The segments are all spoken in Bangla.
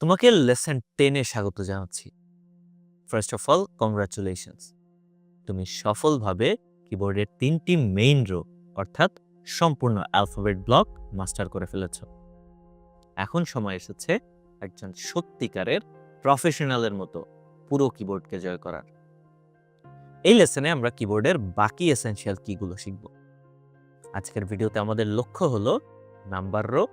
তোমাকে লেসন 10 এ স্বাগত জানাচ্ছি। ফার্স্ট অফ অল কংগ্রাচুলেশনস, তুমি সফলভাবে কিবোর্ডের 3টি মেইন রো অর্থাৎ সম্পূর্ণ অ্যালফাবেট ব্লক মাস্টার করে ফেলেছ। এখন সময় এসেছে একজন সত্যিকারের প্রফেশনালের মতো পুরো কিবোর্ডকে জয় করার। এই লেসনে আমরা কিবোর্ডের বাকি এসেনশিয়াল কিগুলো শিখব। আজকের ভিডিওতে আমাদের লক্ষ্য হলো নাম্বার রো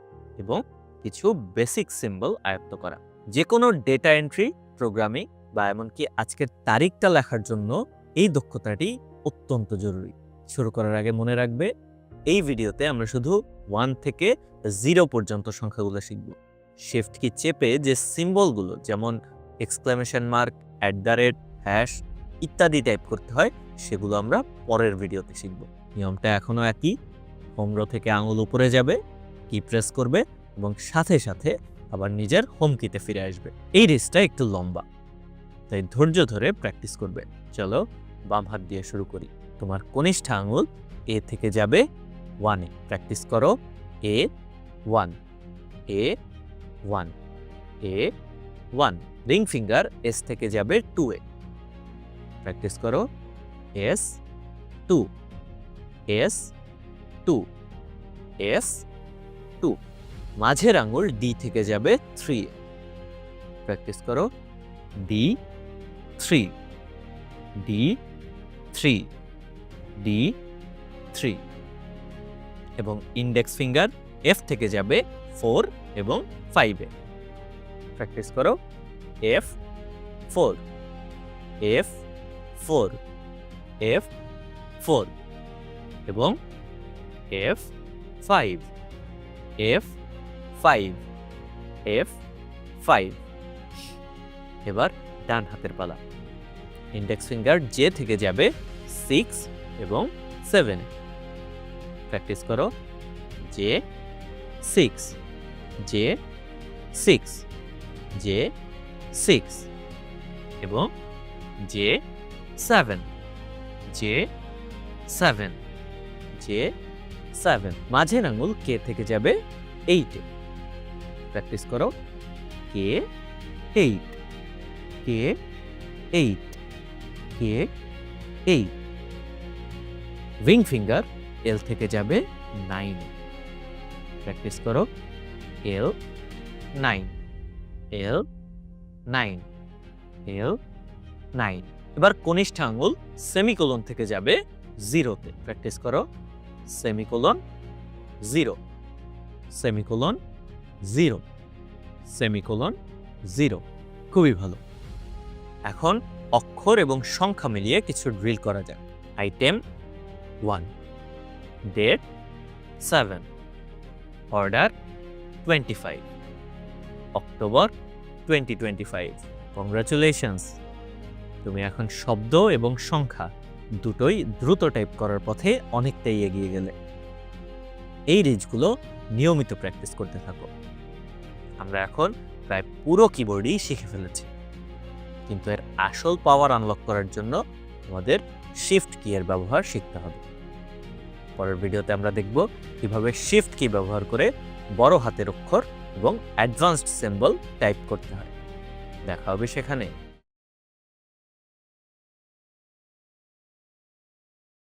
এবং কিছু বেসিক সিম্বল আয়ত্ত করা। যে কোনো ডেটা এন্ট্রি, প্রোগ্রামিং বা এমনকি আজকের তারিখটা লেখার জন্য এই দক্ষতাটি অত্যন্ত জরুরি। শুরু করার আগে মনে রাখবে, এই ভিডিওতে আমরা শুধু 1 থেকে 0 পর্যন্ত সংখ্যাগুলো শিখব। শিফট কি চেপে যে সিম্বলগুলো যেমন এক্সক্লেমেশন মার্ক, @ হ্যাশ ইত্যাদি টাইপ করতে হয় সেগুলো আমরা পরের ভিডিওতে শিখব। নিয়মটা এখনো একই। হোম রো থেকে আঙুল উপরে যাবে, কি প্রেস করবে এবং সাথে সাথে আবার নিজের হোম কিতে ফিরে আসবে। এই রেসটা একটু লম্বা, তাই ধৈর্য ধরে প্র্যাকটিস করবে। চলো বাম হাত দিয়ে শুরু করি। তোমার কনিষ্ঠ আঙুল এ থেকে যাবে 1 এ। প্র্যাকটিস করো। A1 A1 A1। Ring finger S থেকে যাবে 2 এ। প্র্যাকটিস করো। S2 S2 S2। মাঝের আঙুল ডি থেকে যাবে 3 এ। প্র্যাকটিস করো। D3 D3 D3 এবং ইন্ডেক্স ফিঙ্গার এফ থেকে যাবে 4 এবং 5 এ। প্র্যাকটিস করো। F4 F4 F4 এবং F5 F5 F5। এবার ডান হাতের পালা। ইন্ডেক্স ফিঙ্গার জে থেকে যাবে 6 এবং 7 এ। প্র্যাকটিস করো। J6 J6 J6 এবং J7 J7 J7। মাঝের আঙুল কে থেকে যাবে 8 এ। প্র্যাকটিস করো। K8 K8 K8। Ring finger এল থেকে যাবে 9 এ। প্র্যাকটিস করো। L9 L9 L9। এবার কনিষ্ঠ আঙুল সেমিকোলন থেকে যাবে 0 তে। প্র্যাকটিস করো। Semicolon 0 semicolon 0 semicolon 0। খুবই ভালো। এখন অক্ষর এবং সংখ্যা মিলিয়ে কিছু ড্রিল করা যাক। Item 1, date 7, order 25, October 2025। Congratulations, তুমি এখন শব্দ এবং সংখ্যা দুটোই দ্রুত টাইপ করার পথে অনেকটাই এগিয়ে গেলে। এই রিজগুলো নিয়মিত প্র্যাকটিস করতে থাকো। আমরা এখন প্রায় পুরো কিবোর্ডই শিখে ফেলেছি, কিন্তু এর আসল পাওয়ার আনলক করার জন্য আমাদের শিফট কি এর ব্যবহার শিখতে হবে। পরের ভিডিওতে আমরা দেখব কিভাবে শিফট কি ব্যবহার করে বড় হাতের অক্ষর এবং অ্যাডভান্সড সিম্বল টাইপ করতে হয়। দেখা হবে সেখানে।